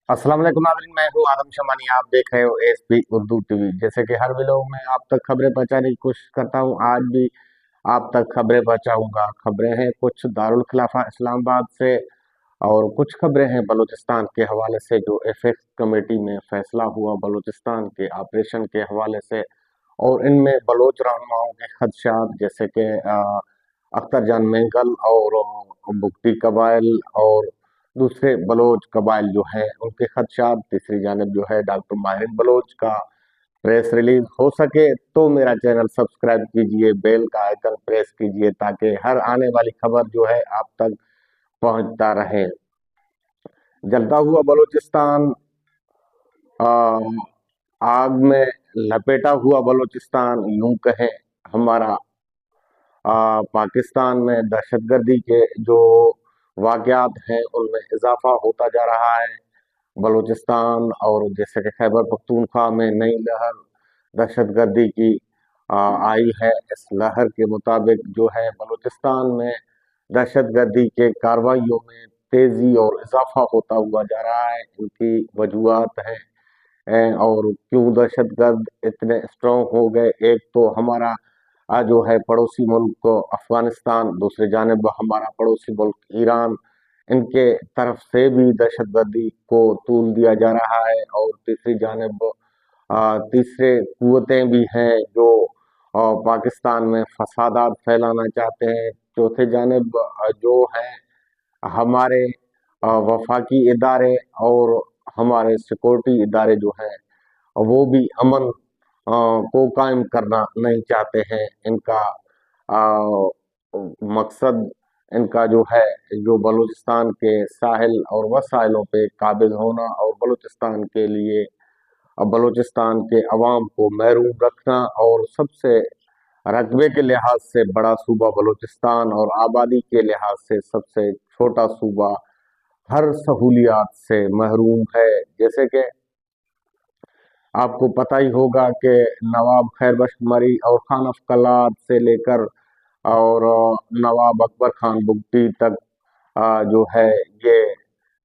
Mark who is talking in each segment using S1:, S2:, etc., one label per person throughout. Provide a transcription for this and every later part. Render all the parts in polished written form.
S1: अस्सलाम वालेकुम नाज़रीन, मैं हूँ आदम शमानी। आप देख रहे हो एसपी उर्दू टीवी। जैसे कि हर वीडियो में आप तक खबरें पहुंचाने की कोशिश करता हूँ, आज भी आप तक खबरें पहुंचाऊंगा। खबरें हैं कुछ दारुल खिलाफा इस्लामाबाद से और कुछ खबरें हैं बलूचिस्तान के हवाले से, जो एफएक्स कमेटी में फैसला हुआ बलूचिस्तान के ऑपरेशन के हवाले से। और इनमें बलोच रहनुमाओं के खदशात, जैसे कि अख्तर जान मेंगल और बुगटी कबाइल और दूसरे बलोच कबाइल जो हैं उनके खदशात। तीसरी जानब जो है डॉक्टर माहिर बलोच का प्रेस रिलीज हो सके तो मेरा चैनल सब्सक्राइब कीजिए, बेल का आइकन प्रेस कीजिए ताकि हर आने वाली खबर जो है आप तक पहुंचता रहे। जलता हुआ बलूचिस्तान, आ, आग में लपेटा हुआ बलूचिस्तान, यूं कहें हमारा पाकिस्तान में दहशतगर्दी के जो वाकयात हैं उनमें इजाफा होता जा रहा है। बलूचिस्तान और जैसे कि खैबर पख्तूनख्वा में नई लहर दहशतगर्दी की आई है। इस लहर के मुताबिक जो है बलूचिस्तान में दहशतगर्दी के कार्रवाइयों में तेजी और इजाफा होता हुआ जा रहा है। इनकी वजूहत हैं और क्यों दहशतगर्द इतने स्ट्रॉन्ग हो गए। एक तो हमारा जो है पड़ोसी मुल्क अफगानिस्तान, दूसरी जानब हमारा पड़ोसी मुल्क ईरान, इनके तरफ से भी दहशतगर्दी को तूल दिया जा रहा है। और तीसरी जानब तीसरे कुव्वतें भी हैं जो पाकिस्तान में फसादात फैलाना चाहते हैं। चौथे जानब जो है हमारे वफाकी इदारे और हमारे सिक्योरिटी इदारे जो हैं वो भी अमन को कायम करना नहीं चाहते हैं। इनका मकसद, इनका जो है, जो बलूचिस्तान के साहिल और वसाइलों पे काबिज होना और बलूचिस्तान के लिए बलूचिस्तान के अवाम को महरूम रखना। और सबसे रकबे के लिहाज से बड़ा सूबा बलूचिस्तान और आबादी के लिहाज से सबसे छोटा सूबा हर सहूलियात से महरूम है। जैसे कि आपको पता ही होगा कि नवाब खैर बख्श मरी और खान अफकलात से लेकर और नवाब अकबर खान बुगटी तक जो है ये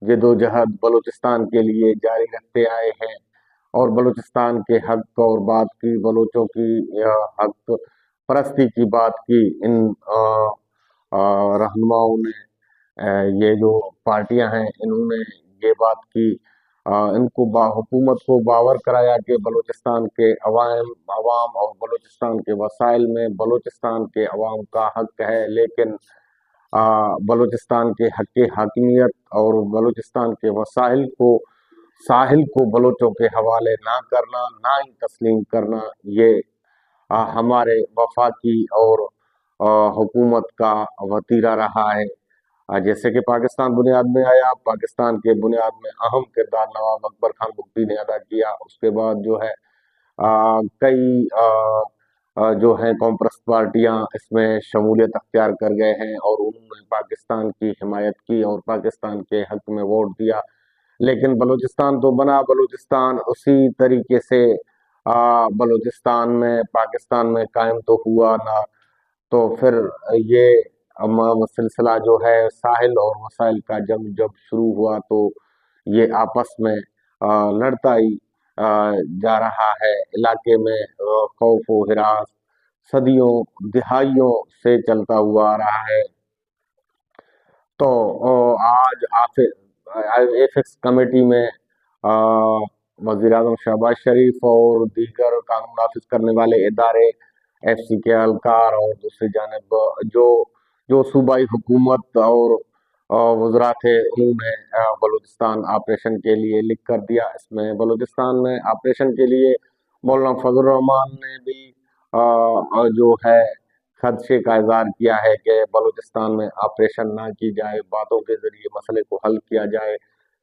S1: जदोजहद बलूचिस्तान के लिए जारी रखते आए हैं। और बलूचिस्तान के हक और बात की, बलूचों की हक परस्ती की बात की इन रहनुमाओं ने। ये जो पार्टियां हैं इन्होंने ये बात की, इनको हुकूमत को बावर कराया कि बलूचिस्तान के अवाम और बलूचिस्तान के वसाइल में बलूचिस्तान के अवाम का हक है। लेकिन बलूचिस्तान के हक की हाकिमियत और बलूचिस्तान के वसाइल को, साहिल को बलोचों के हवाले ना करना, ना ही तस्लीम करना, ये हमारे वफाकी और हुकूमत का वतीरा रहा है। जैसे कि पाकिस्तान बुनियाद में आया, पाकिस्तान के बुनियाद में अहम किरदार नवाब अकबर खान बुगटी ने अदा किया। उसके बाद जो है कई जो हैं कॉमप्रस्त पार्टियां इसमें शमूलियत अख्तियार कर गए हैं और उन्होंने पाकिस्तान की हिमायत की और पाकिस्तान के हक में वोट दिया। लेकिन बलूचिस्तान तो बना बलूचिस्तान उसी तरीके से बलूचिस्तान में पाकिस्तान में कायम तो हुआ ना। तो फिर ये सिलसिला जो है साहिल और वसाइल का जंग जब शुरू हुआ तो ये आपस में लड़ता ही जा रहा है। इलाके में खौफ व हिरास सदियों दिहाइयों से चलता हुआ आ रहा है। तो आज एफएक्स कमेटी में वजीर आजम शहबाज शरीफ और दीगर कानून नाफिज करने वाले इदारे, एफसी के एहलकार और दूसरी जानब जो जो सूबाई हुकूमत और वज़रा थे उन्होंने बलूचिस्तान ऑपरेशन के लिए लिख कर दिया। इसमें बलूचिस्तान में ऑपरेशन के लिए मौलाना फजल रहमान ने भी जो है खदशे का इजहार किया है कि बलूचिस्तान में ऑपरेशन ना की जाए, बातों के जरिए मसले को हल किया जाए,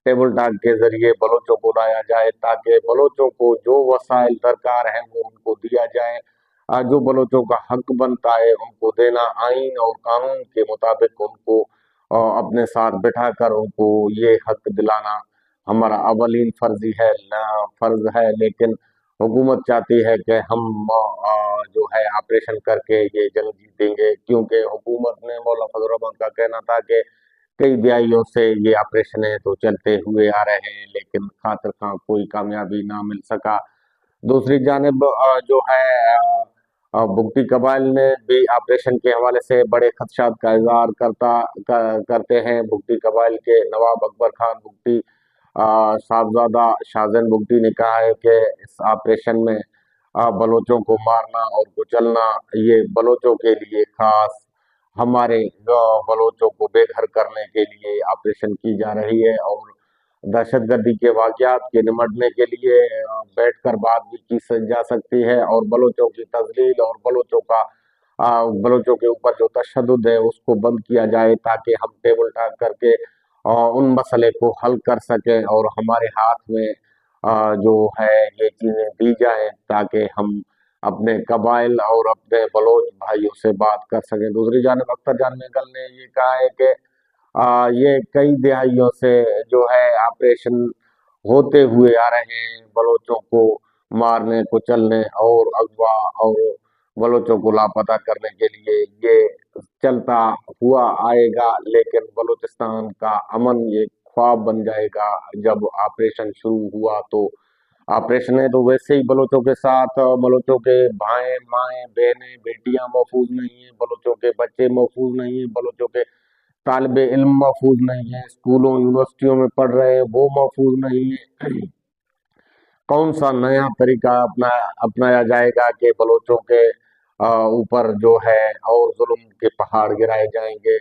S1: टेबल टॉक के जरिए बलोचों को लाया जाए ताकि बलोचों को जो वसाइल दरकार हैं वो उनको दिया जाए। जो बलोचों का हक बनता है उनको देना, आइन और कानून के मुताबिक उनको अपने साथ बैठाकर उनको ये हक दिलाना हमारा अवलीन फर्ज है। लेकिन हुकूमत चाहती है कि हम जो है ऑपरेशन करके ये जंग जीतेंगे, क्योंकि हुकूमत ने, मौलाना फजल रहमान का कहना था कि कई दहाइयों से ये ऑपरेशन तो चलते हुए आ रहे हैं, लेकिन खातिर खां कोई कामयाबी ना मिल सका। दूसरी जानिब जो है भुगती कबाइल ने भी ऑपरेशन के हवाले से बड़े खदशात का इजहार करते हैं। भुगती कबाइल के नवाब अकबर खान भुगती साहबजादा शाहजैन भुगती ने कहा है कि इस ऑपरेशन में बलोचों को मारना और कुचलना ये बलोचों के लिए खास हमारे बलोचों को बेघर करने के लिए ऑपरेशन की जा रही है, और दहशतगर्दी के वाकयात के निमटने के लिए बैठकर बात भी की जा सकती है, और बलोचों की तजलील और बलोचों के ऊपर जो तशद्दुद है उसको बंद किया जाए, ताकि हम टेबल टॉक करके उन मसले को हल कर सकें, और हमारे हाथ में जो है ये चीज़ें दी जाएं, ताकि हम अपने कबाइल और अपने बलोच भाइयों से बात कर सकें। दूसरी जानब अख्तर जान मेघल ने ये कहा है कि ये कई दिहाइयों से जो है ऑपरेशन होते हुए आ रहे हैं, बलोचों को मारने कुचलने और अगवा और बलोचों को लापता करने के लिए ये चलता हुआ आएगा, लेकिन बलूचिस्तान का अमन ये ख्वाब बन जाएगा जब ऑपरेशन शुरू हुआ। तो ऑपरेशन है तो वैसे ही बलोचों के साथ बलोचों के भाई माएँ बहनें बेटियां महफूज नहीं है, बलोचों के बच्चे महफूज नहीं है, बलोचों के तालिबे इल्म महफूज नहीं है, स्कूलों यूनिवर्सिटियों में पढ़ रहे हैं वो महफूज नहीं है। कौन सा नया तरीका अपनाया जाएगा कि बलोचों के ऊपर जो है और जुल्म के पहाड़ गिराए जाएंगे।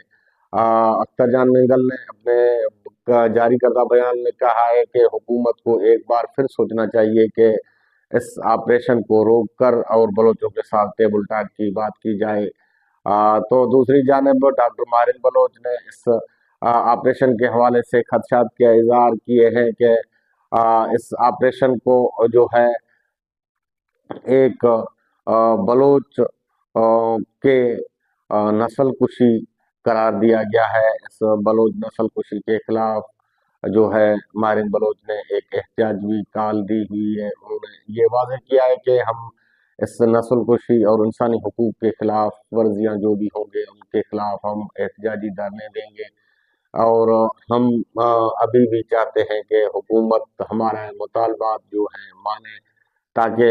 S1: अख्तर जान मेंगल ने अपने जारी करदा बयान में कहा है कि हुकूमत को एक बार फिर सोचना चाहिए कि इस ऑपरेशन को रोक कर और बलोचों के साथ टेबल टॉक की बात की जाए। तो दूसरी जानिब डॉक्टर मारिन बलोच ने इस ऑपरेशन के हवाले से खदशात का इजहार किए हैं कि इस ऑपरेशन को जो है एक बलोच के नस्ल कुशी करार दिया गया है। इस बलोच नस्ल कुशी के खिलाफ जो है मारिन बलोच ने एक एहतजाजी कॉल दी हुई है। उन्होंने ये वाज़ेह किया है कि हम इस नस्ल कुशी और इंसानी हकूक के खिलाफ वर्जियाँ जो भी होंगे उनके खिलाफ हम एहतजाजी धरने देंगे, और हम अभी भी चाहते हैं कि हुकूमत हमारे मुतालबात जो हैं माने, ताकि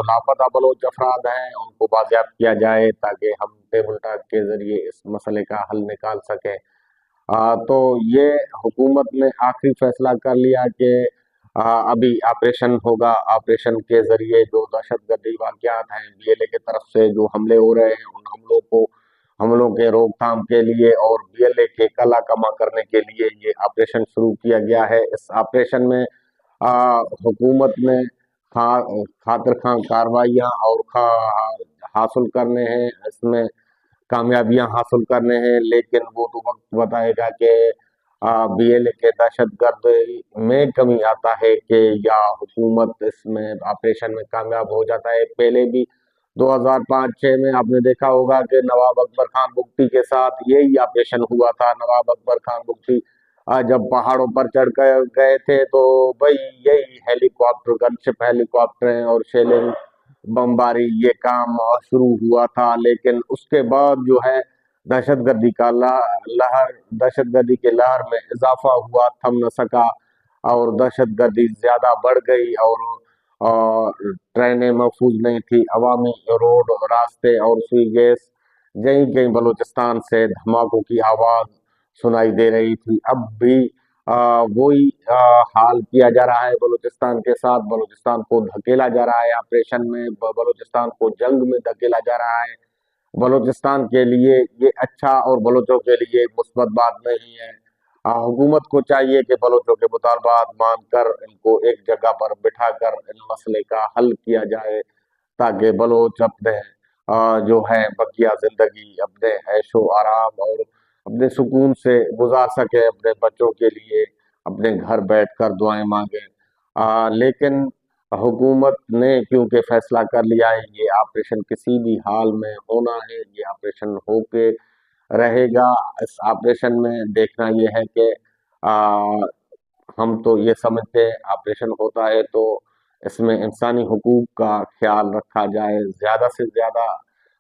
S1: लापता बलोच अफराद हैं उनको बाजियाब किया जाए, ताकि हम टेबल टॉक के जरिए इस मसले का हल निकाल सकें। तो ये हुकूमत ने आखिरी फैसला कर लिया कि अभी ऑपरेशन होगा। ऑपरेशन के जरिए जो दहशतगर्दी वाकयात हैं बीएलए की तरफ से जो हमले हो रहे हैं उन हमलों के रोकथाम के लिए और बीएलए के कला कमा करने के लिए ये ऑपरेशन शुरू किया गया है। इस ऑपरेशन में हुकूमत ने खातिर खां कार्रवाइयाँ और हासिल करने हैं, इसमें कामयाबियां हासिल करने हैं, लेकिन वो तो वक्त बताएगा कि बीएलए के दहशतगर्द में कमी आता है कि या हुकूमत इसमें ऑपरेशन में कामयाब हो जाता है। पहले भी 2005-6 में आपने देखा होगा कि नवाब अकबर खान बुगटी के साथ यही ऑपरेशन हुआ था। नवाब अकबर खान बुगटी जब पहाड़ों पर चढ़ गए थे तो भाई यही हेलीकॉप्टर गनशिप हेलीकॉप्टर और शेलिंग बमबारी ये काम शुरू हुआ था, लेकिन उसके बाद जो है दहशतगर्दी का लहर दहशतगर्दी के लहर में इजाफा हुआ, थम न सका और दहशतगर्दी ज्यादा बढ़ गई, और ट्रेनें महफूज नहीं थी, अवामी रोड रास्ते और सुई गैस कहीं कहीं बलूचिस्तान से धमाकों की आवाज सुनाई दे रही थी। अब भी वही हाल किया जा रहा है बलूचिस्तान के साथ। बलूचिस्तान को धकेला जा रहा है ऑपरेशन में, बलूचिस्तान को जंग में धकेला जा रहा है। बलूचिस्तान के लिए ये अच्छा और बलूचों के लिए मुस्बत बात नहीं है। हुकूमत को चाहिए कि बलूचों के मुतालबात मानकर इनको एक जगह पर बिठाकर इन मसले का हल किया जाए, ताकि बलोच अपने जो है बकिया जिंदगी अपने ऐशो आराम और अपने सुकून से गुजार सके, अपने बच्चों के लिए अपने घर बैठकर दुआएं मांगे। लेकिन हुकूमत ने क्योंकि फैसला कर लिया है ये ऑपरेशन किसी भी हाल में होना है, ये ऑपरेशन होके रहेगा। इस ऑपरेशन में देखना ये है कि हम तो ये समझते हैं ऑपरेशन होता है तो इसमें इंसानी हुकूक का ख्याल रखा जाए, ज़्यादा से ज़्यादा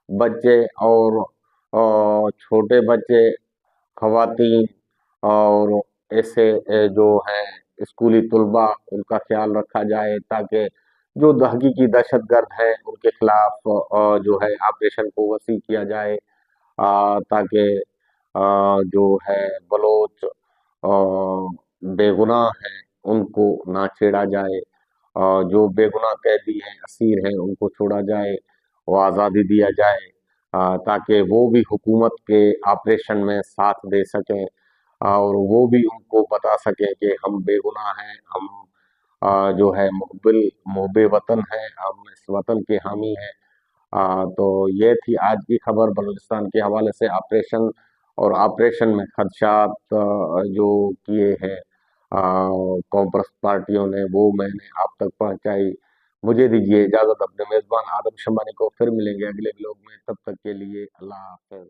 S1: बच्चे और छोटे बच्चे, खवातीन اور ایسے جو ہیں اسکولی طلبہ ان کا خیال رکھا جائے، تاکہ جو حقیقی دہشت گرد ہیں ان کے خلاف جو ہے آپریشن کو وسیع کیا جائے، تاکہ جو ہے بلوچ بے گناہ ہیں ان کو نہ چھیڑا جائے، جو بے گناہ قیدی ہیں، اسیر ہیں، ان کو چھوڑا جائے، وہ آزادی دیا جائے، تاکہ وہ بھی حکومت کے آپریشن میں ساتھ دے سکیں، اور وہ بھی ان کو بتا سکیں کہ ہم بے گناہ ہیں، ہم جو ہے محب وطن ہیں، ہم اس وطن کے حامی ہیں۔ تو یہ تھی آج کی خبر بلوچستان کے حوالے سے، آپریشن اور آپریشن میں خدشات جو کیے ہیں قوم پرست پارٹیوں نے، وہ میں نے آپ تک پہنچائی۔ مجھے دیجیے اجازت، اپنے میزبان آدم شمانی کو پھر ملیں گے اگلے ولاگ میں، تب تک کے لیے اللہ حافظ۔